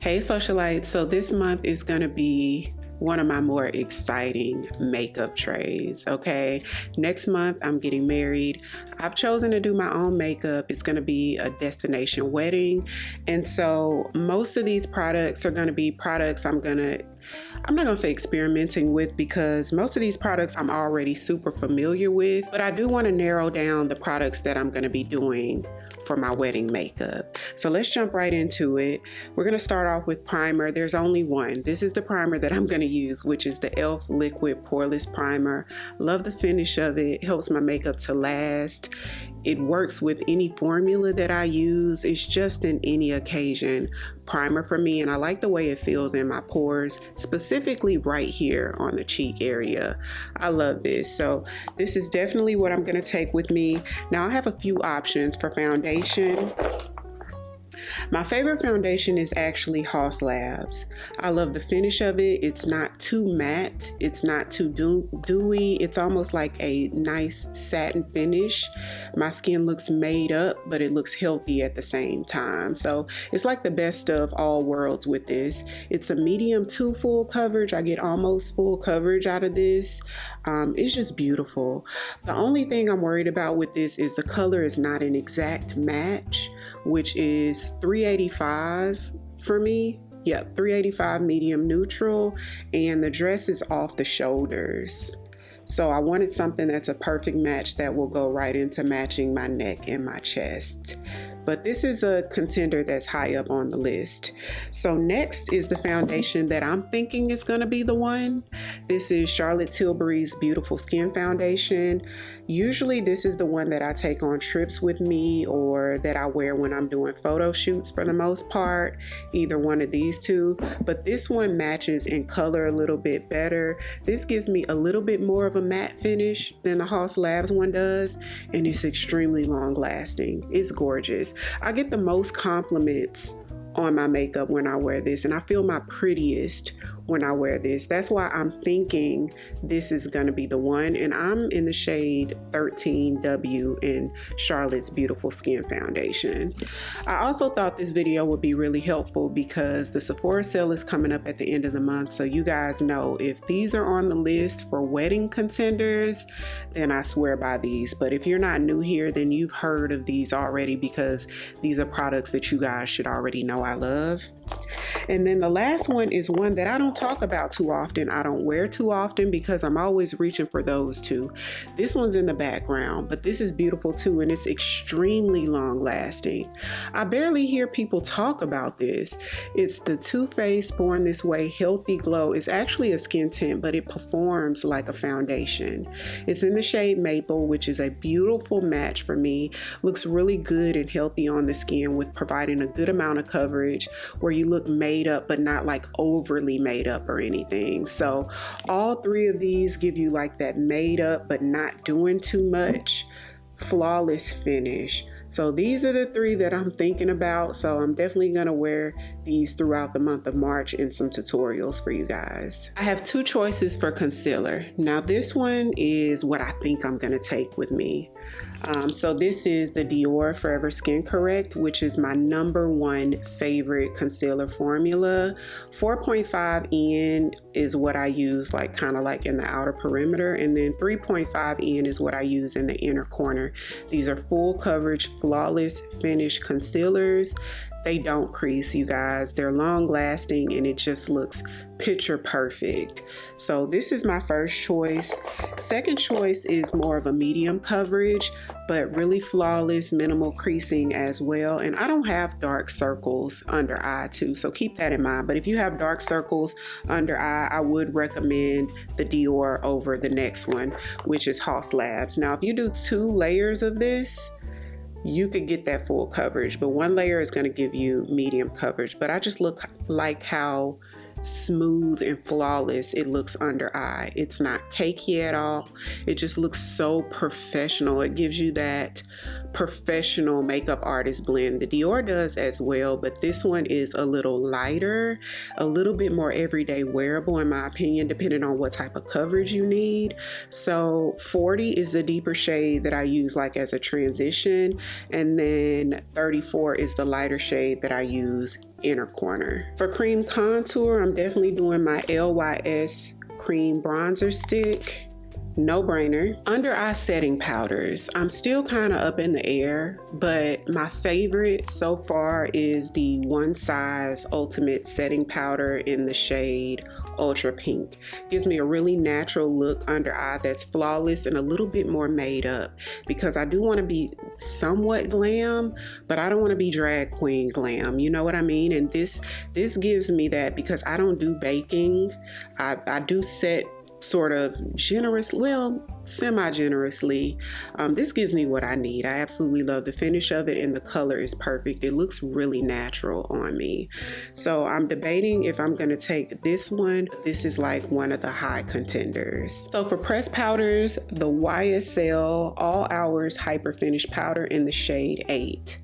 Hey socialites, so this month is going to be one of my more exciting makeup trays, okay? Next month, I'm getting married. I've chosen to do my own makeup. It's gonna be a destination wedding. And so most of these products are gonna be products I'm not gonna say experimenting with, because most of these products I'm already super familiar with, but I do wanna narrow down the products that I'm gonna be doing for my wedding makeup. So let's jump right into it. We're gonna start off with primer. There's only one. This is the primer that I'm gonna use, which is the e.l.f. Liquid Poreless Primer. Love the finish of it. Helps my makeup to last. It works with any formula that I use. It's just an any occasion primer for me, and I like the way it feels in my pores, specifically right here on the cheek area. I love this. So this is definitely what I'm gonna take with me. Now I have a few options for foundation. My favorite foundation is actually Haus Labs. I love the finish of it. It's not too matte. It's not too dewy. It's almost like a nice satin finish. My skin looks made up, but it looks healthy at the same time. So it's like the best of all worlds with this. It's a medium to full coverage. I get almost full coverage out of this. It's just beautiful. The only thing I'm worried about with this is the color is not an exact match, which is $385 for me. Yep, $385 medium neutral, and the dress is off the shoulders. So I wanted something that's a perfect match that will go right into matching my neck and my chest. But this is a contender that's high up on the list. So next is the foundation that I'm thinking is gonna be the one. This is Charlotte Tilbury's Beautiful Skin Foundation. Usually this is the one that I take on trips with me, or that I wear when I'm doing photo shoots for the most part, either one of these two. But this one matches in color a little bit better. This gives me a little bit more of a matte finish than the Haus Labs one does, and it's extremely long lasting. It's gorgeous. I get the most compliments on my makeup when I wear this, and I feel my prettiest when I wear this. That's why I'm thinking this is gonna be the one, and I'm in the shade 13W in Charlotte's Beautiful Skin Foundation. I also thought this video would be really helpful because the Sephora sale is coming up at the end of the month, so you guys know if these are on the list for wedding contenders, then I swear by these. But if you're not new here, then you've heard of these already, because these are products that you guys should already know I love. And then the last one is one that I don't talk about too often. I don't wear too often because I'm always reaching for those two. This one's in the background, but this is beautiful too, and it's extremely long lasting. I barely hear people talk about this. It's the Too Faced Born This Way Healthy Glow. It's actually a skin tint, but it performs like a foundation. It's in the shade Maple, which is a beautiful match for me. Looks really good and healthy on the skin, with providing a good amount of coverage where you look made up, but not like overly made up or anything. So all three of these give you like that made up, but not doing too much, flawless finish. So these are the three that I'm thinking about. So I'm definitely gonna wear these throughout the month of March in some tutorials for you guys. I have two choices for concealer. Now this one is what I think I'm gonna take with me. So this is the Dior Forever Skin Correct, which is my #1 favorite concealer formula. 4.5 in is what I use, like kind of like in the outer perimeter, and then 3.5 in is what I use in the inner corner. These are full coverage, flawless finish concealers. They don't crease, you guys. They're long lasting, and it just looks picture perfect. So this is my first choice. Second choice is more of a medium coverage, but really flawless, minimal creasing as well. And I don't have dark circles under eye too, so keep that in mind. But if you have dark circles under eye, I would recommend the Dior over the next one, which is Haus Labs. Now, if you do 2 layers of this, you could get that full coverage, but 1 layer is going to give you medium coverage. But I just look like how smooth and flawless it looks under eye. It's not cakey at all. It just looks so professional. It gives you that professional makeup artist blend. The Dior does as well, but this one is a little lighter, a little bit more everyday wearable in my opinion, depending on what type of coverage you need. So 40 is the deeper shade that I use like as a transition, and then 34 is the lighter shade that I use inner corner. For cream contour, I'm definitely doing my LYS cream bronzer stick. No brainer. Under eye setting powders, I'm still kind of up in the air, but my favorite so far is the One Size Ultimate Setting Powder in the shade Ultra Pink. Gives me a really natural look under eye that's flawless and a little bit more made up, because I do want to be somewhat glam, but I don't want to be drag queen glam, you know what I mean? And this gives me that, because I don't do baking. I do set sort of generous, well, semi-generously. This gives me what I need. I absolutely love the finish of it, and the color is perfect. It looks really natural on me. So I'm debating if I'm gonna take this one. This is like one of the high contenders. So for pressed powders, the YSL All Hours Hyper Finish Powder in the shade 8.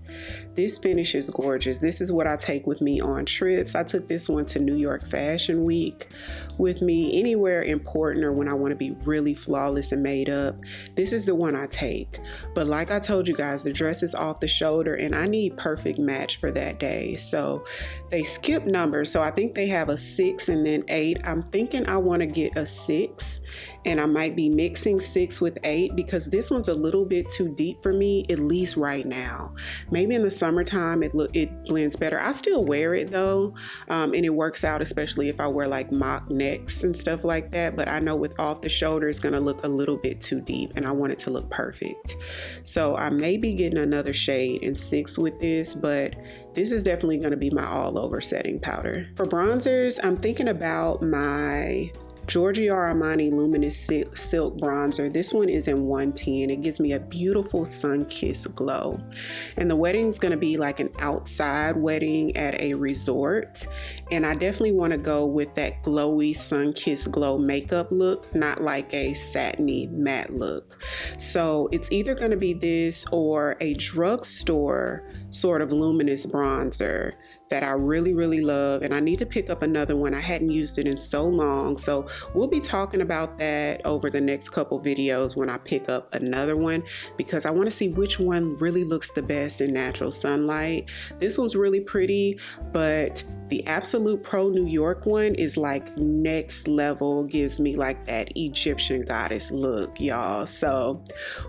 This finish is gorgeous. This is what I take with me on trips. I took this one to New York Fashion Week with me, anywhere important or when I want to be really flawless and made up. This is the one I take. But like I told you guys, the dress is off the shoulder and I need perfect match for that day. So they skip numbers. So I think they have a 6 and then 8. I'm thinking I want to get a 6, and I might be mixing 6 with 8 because this one's a little bit too deep for me, at least right now. Maybe in the summertime it blends better. I still wear it though, and it works out, especially if I wear like mock necks and stuff like that. But I know with off the shoulder it's gonna look a little bit too deep, and I want it to look perfect. So I may be getting another shade in 6 with this, but this is definitely gonna be my all over setting powder. For bronzers, I'm thinking about my Giorgio Armani Luminous Silk Bronzer. This one is in 110. It gives me a beautiful sun-kissed glow. And the wedding's gonna be like an outside wedding at a resort. And I definitely wanna go with that glowy sun-kissed glow makeup look, not like a satiny matte look. So it's either gonna be this or a drugstore sort of luminous bronzer that I really, really love, and I need to pick up another one. I hadn't used it in so long, so we'll be talking about that over the next couple videos when I pick up another one, because I want to see which one really looks the best in natural sunlight. This one's really pretty, but the Absolute Pro New York one is like next level, gives me like that Egyptian goddess look, y'all. So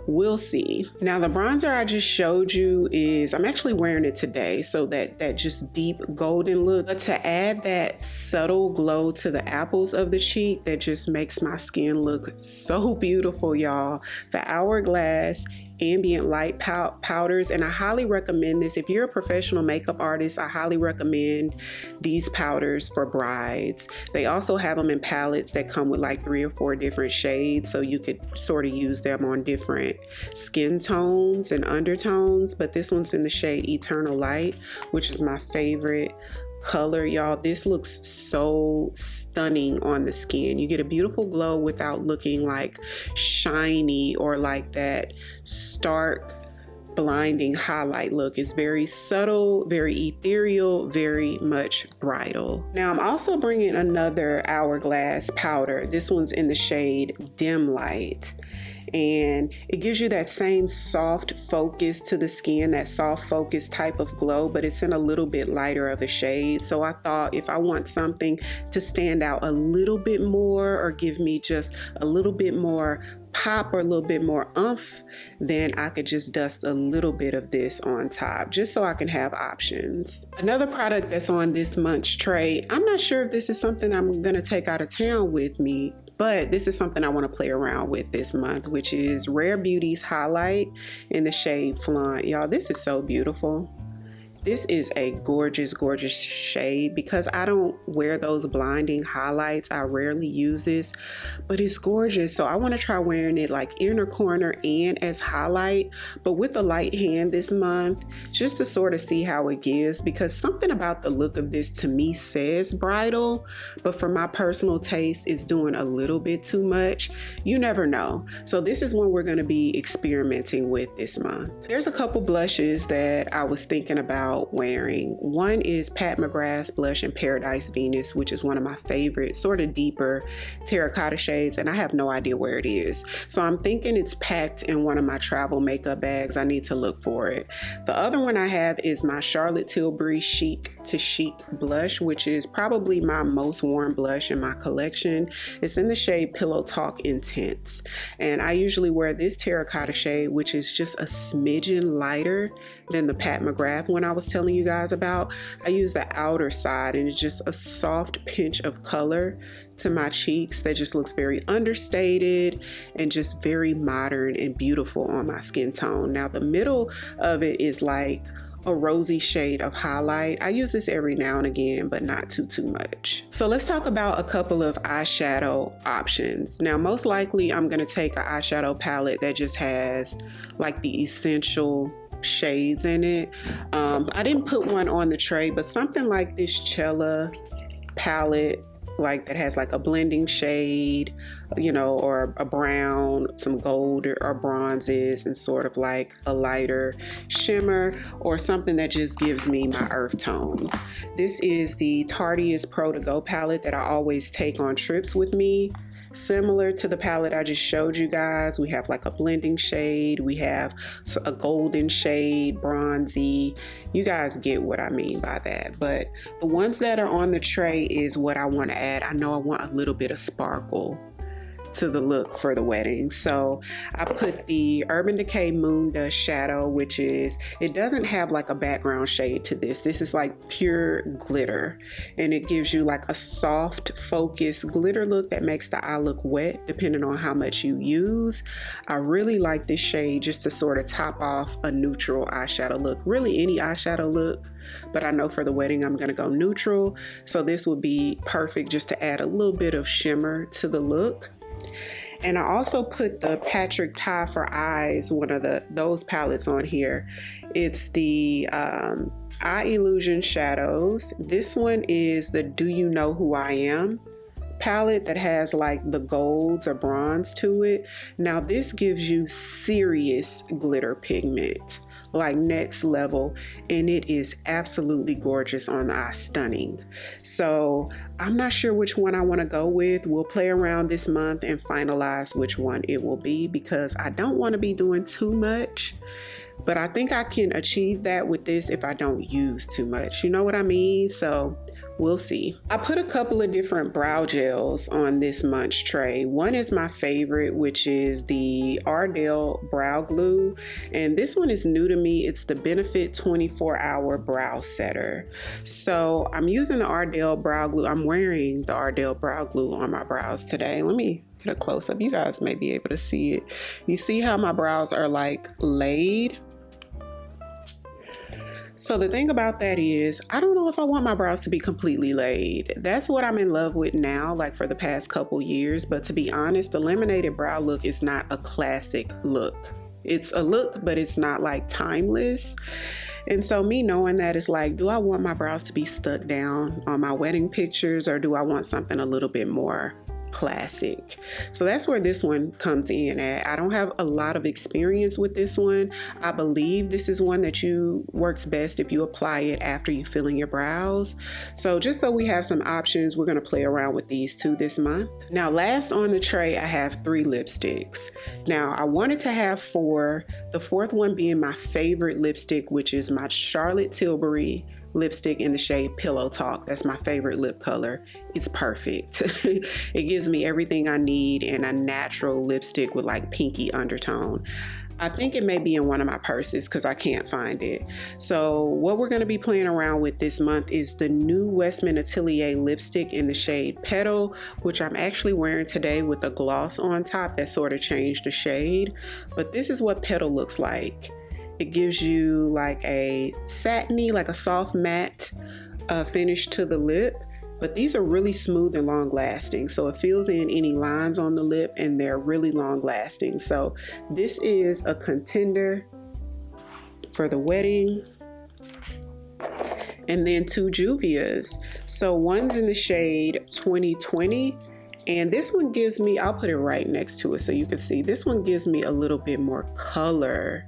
we'll see. Now the bronzer I just showed you is, I'm actually wearing it today, so that just deep golden look, but to add that subtle glow to the apples of the cheek that just makes my skin look so beautiful, y'all. The Hourglass ambient light powders, and I highly recommend this. If you're a professional makeup artist, I highly recommend these powders for brides. They also have them in palettes that come with like 3 or 4 different shades, so you could sort of use them on different skin tones and undertones. But this one's in the shade Eternal Light, which is my favorite color, y'all. This looks so stunning on the skin. You get a beautiful glow without looking like shiny or like that stark blinding highlight look. It's very subtle, very ethereal, very much bridal. Now I'm also bringing another Hourglass powder. This one's in the shade Dim Light, and it gives you that same soft focus to the skin, that soft focus type of glow, but it's in a little bit lighter of a shade. So I thought if I want something to stand out a little bit more or give me just a little bit more pop or a little bit more oomph, then I could just dust a little bit of this on top, just so I can have options. Another product that's on this month's tray, I'm not sure if this is something I'm gonna take out of town with me, but this is something I want to play around with this month, which is Rare Beauty's Highlight in the shade Flaunt. Y'all, this is so beautiful. This is a gorgeous, gorgeous shade. Because I don't wear those blinding highlights, I rarely use this, but it's gorgeous. So I want to try wearing it like inner corner and as highlight, but with a light hand this month, just to sort of see how it gives, because something about the look of this to me says bridal, but for my personal taste, it's doing a little bit too much. You never know. So this is one we're going to be experimenting with this month. There's a couple blushes that I was thinking about wearing. One is Pat McGrath's blush in Paradise Venus, which is one of my favorite sort of deeper terracotta shades, and I have no idea where it is. So I'm thinking it's packed in one of my travel makeup bags. I need to look for it. The other one I have is my Charlotte Tilbury Chic to Chic blush, which is probably my most worn blush in my collection. It's in the shade Pillow Talk Intense, and I usually wear this terracotta shade, which is just a smidgen lighter than the Pat McGrath one I was telling you guys about. I use the outer side, and it's just a soft pinch of color to my cheeks that just looks very understated and just very modern and beautiful on my skin tone. Now the middle of it is like a rosy shade of highlight. I use this every now and again, but not too much. So let's talk about a couple of eyeshadow options. Now, most likely I'm gonna take an eyeshadow palette that just has like the essential shades in it. I didn't put one on the tray, but something like this Cella palette, like that has like a blending shade, you know, or a brown, some gold or bronzes, and sort of like a lighter shimmer, or something that just gives me my earth tones. This is the Tarteist Pro To Go palette that I always take on trips with me. Similar to the palette I just showed you guys, we have like a blending shade, we have a golden shade, bronzy. You guys get what I mean by that. But the ones that are on the tray is what I want to add. I know I want a little bit of sparkle to the look for the wedding. So I put the Urban Decay Moondust shadow, which is, it doesn't have like a background shade to this. This is like pure glitter, and it gives you like a soft focused glitter look that makes the eye look wet depending on how much you use. I really like this shade just to sort of top off a neutral eyeshadow look, really any eyeshadow look, but I know for the wedding I'm gonna go neutral, so this would be perfect just to add a little bit of shimmer to the look. And I also put the Patric Ta for Eyes, one of those palettes on here. It's the Eye Illusion Shadows. This one is the Do You Know Who I Am palette that has like the golds or bronze to it. Now this gives you serious glitter pigment, like next level, and it is absolutely gorgeous on the eye, stunning. So I'm not sure which one I want to go with. We'll play around this month and finalize which one it will be, because I don't want to be doing too much, but I think I can achieve that with this if I don't use too much, you know what I mean? So we'll see. I put a couple of different brow gels on this month's tray. One is my favorite, which is the Ardell Brow Glue. And this one is new to me. It's the Benefit 24-Hour Brow Setter. So I'm using the Ardell Brow Glue. I'm wearing the Ardell Brow Glue on my brows today. Let me get a close up. You guys may be able to see it. You see how my brows are like laid? So the thing about that is, I don't know if I want my brows to be completely laid. That's what I'm in love with now, like for the past couple years. But to be honest, the laminated brow look is not a classic look. It's a look, but it's not like timeless. And so me knowing that, it's like, do I want my brows to be stuck down on my wedding pictures, or do I want something a little bit more classic? So that's where this one comes in at. I don't have a lot of experience with this one. I believe this is one that works best if you apply it after you fill in your brows. So just so we have some options, we're going to play around with these two this month. Now, last on the tray, I have 3 lipsticks. Now, I wanted to have 4, the 4th one being my favorite lipstick, which is my Charlotte Tilbury lipstick in the shade Pillow Talk. That's my favorite lip color. It's perfect. It gives me everything I need in a natural lipstick with like pinky undertone. I think it may be in one of my purses because I can't find it. So what we're going to be playing around with this month is the new Westman Atelier lipstick in the shade Petal, which I'm actually wearing today with a gloss on top that sort of changed the shade. But this is what Petal looks like. It gives you like a satiny, like a soft matte finish to the lip. But these are really smooth and long lasting. So it fills in any lines on the lip and they're really long lasting. So this is a contender for the wedding. And then 2 Juvias. So one's in the shade 2020. And this one gives me, I'll put it right next to it so you can see, this one gives me a little bit more color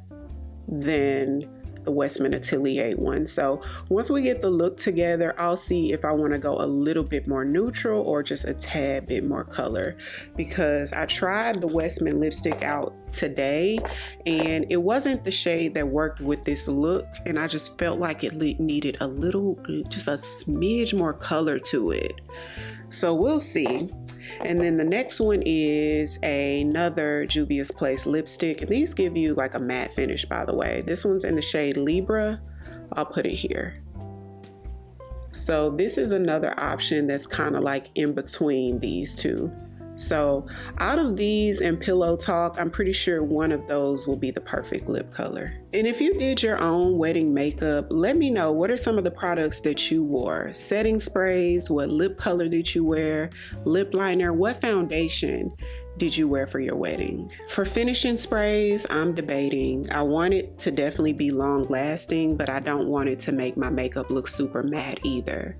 than the Westman Atelier one. So once we get the look together, I'll see if I want to go a little bit more neutral or just a tad bit more color, because I tried the Westman lipstick out today and it wasn't the shade that worked with this look, and I just felt like it needed a little, just a smidge more color to it. So we'll see. And then the next one is another Juvias Place lipstick. And these give you like a matte finish, by the way. This one's in the shade Libra. I'll put it here. So this is another option that's kind of like in between these two. So out of these and Pillow Talk, I'm pretty sure one of those will be the perfect lip color. And if you did your own wedding makeup, let me know, what are some of the products that you wore? Setting sprays, what lip color did you wear? Lip liner, what foundation did you wear for your wedding? For finishing sprays, I'm debating. I want it to definitely be long lasting, but I don't want it to make my makeup look super matte either.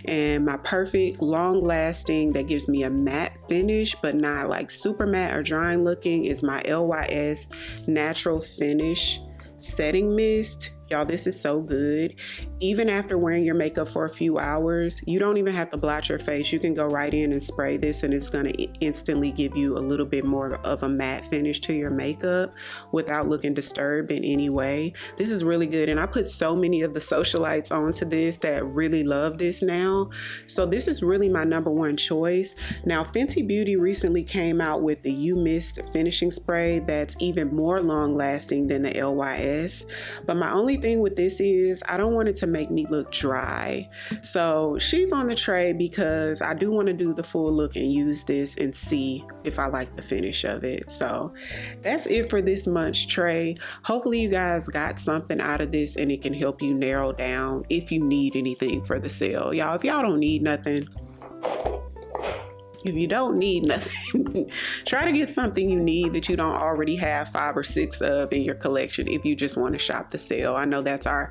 And my perfect long lasting that gives me a matte finish, but not like super matte or drying looking, is my LYS Natural Finish Setting Mist. Y'all, this is so good. Even after wearing your makeup for a few hours, you don't even have to blotch your face. You can go right in and spray this and it's gonna instantly give you a little bit more of a matte finish to your makeup without looking disturbed in any way. This is really good. And I put so many of the socialites onto this that really love this now. So this is really my #1 choice. Now, Fenty Beauty recently came out with the You Mist finishing spray that's even more long lasting than the LYS. But my only thing with this is I don't want it to make me look dry. So she's on the tray because I do want to do the full look and use this and see if I like the finish of it. So that's it for this month's tray. Hopefully you guys got something out of this and it can help you narrow down if you need anything for the sale. Y'all, if y'all don't need nothing, if you don't need nothing, try to get something you need that you don't already have 5 or 6 of in your collection if you just want to shop the sale. I know that's our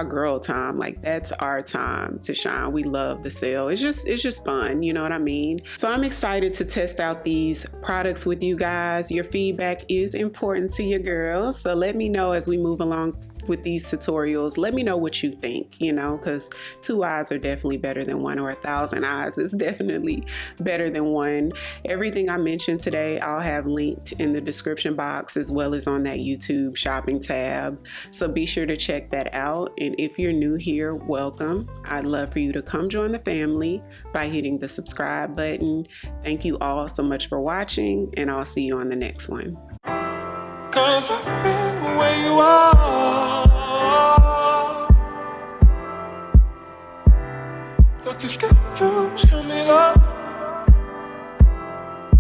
girl time. Like, that's our time to shine. We love the sale. It's just fun, you know what I mean? So I'm excited to test out these products with you guys. Your feedback is important to your girls. So let me know as we move along with these tutorials. Let me know what you think, you know, because 2 eyes are definitely better than 1, or 1,000 eyes is definitely better than 1. Everything I mentioned today, I'll have linked in the description box as well as on that YouTube shopping tab. So be sure to check that out. And if you're new here, welcome. I'd love for you to come join the family by hitting the subscribe button. Thank you all so much for watching, and I'll see you on the next one. 'Cause I've been where you are. You're too scared to show me love.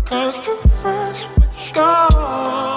'Cause too fresh with the scars.